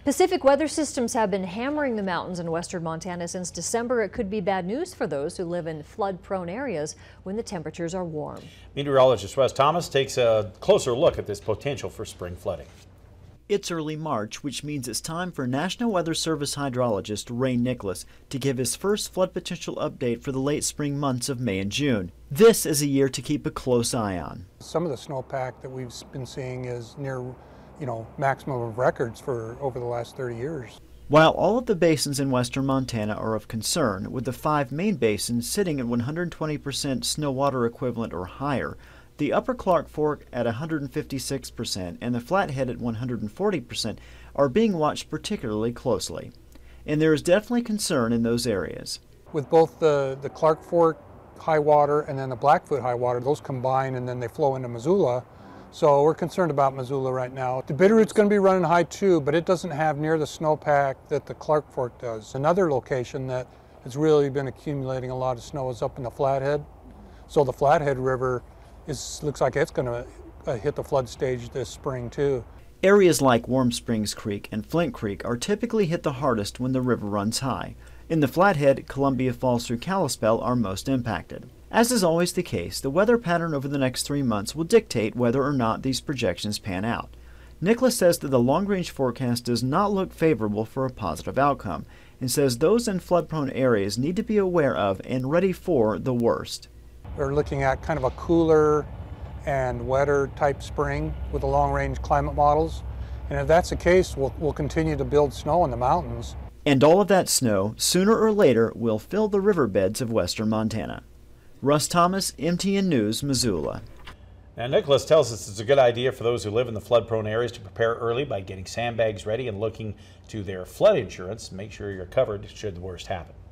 Pacific weather systems have been hammering the mountains in western Montana since December. It could be bad news for those who live in flood-prone areas when the temperatures are warm. Meteorologist Russ Thomas takes a closer look at this potential for spring flooding. It's early March, which means it's time for National Weather Service hydrologist Ray Nicholas to give his first flood potential update for the late spring months of May and June. This is a year to keep a close eye on. Some of the snowpack that we've been seeing is near maximum of records for over the last 30 years. While all of the basins in western Montana are of concern, with the 5 main basins sitting at 120% snow water equivalent or higher, the Upper Clark Fork at 156% and the Flathead at 140% are being watched particularly closely. And there is definitely concern in those areas. With both the Clark Fork high water and then the Blackfoot high water, those combine and then they flow into Missoula. So we're concerned about Missoula right now. The Bitterroot's going to be running high too, but it doesn't have near the snowpack that the Clark Fork does. Another location that has really been accumulating a lot of snow is up in the Flathead. So the Flathead River looks like it's going to hit the flood stage this spring too. Areas like Warm Springs Creek and Flint Creek are typically hit the hardest when the river runs high. In the Flathead, Columbia Falls through Kalispell are most impacted. As is always the case, the weather pattern over the next 3 months will dictate whether or not these projections pan out. Nicholas says that the long-range forecast does not look favorable for a positive outcome, and says those in flood-prone areas need to be aware of and ready for the worst. We're looking at kind of a cooler and wetter type spring with the long-range climate models. And if that's the case, we'll continue to build snow in the mountains. And all of that snow, sooner or later, will fill the riverbeds of western Montana. Russ Thomas, MTN News, Missoula. Now, Nicholas tells us it's a good idea for those who live in the flood-prone areas to prepare early by getting sandbags ready and looking to their flood insurance. Make sure you're covered should the worst happen.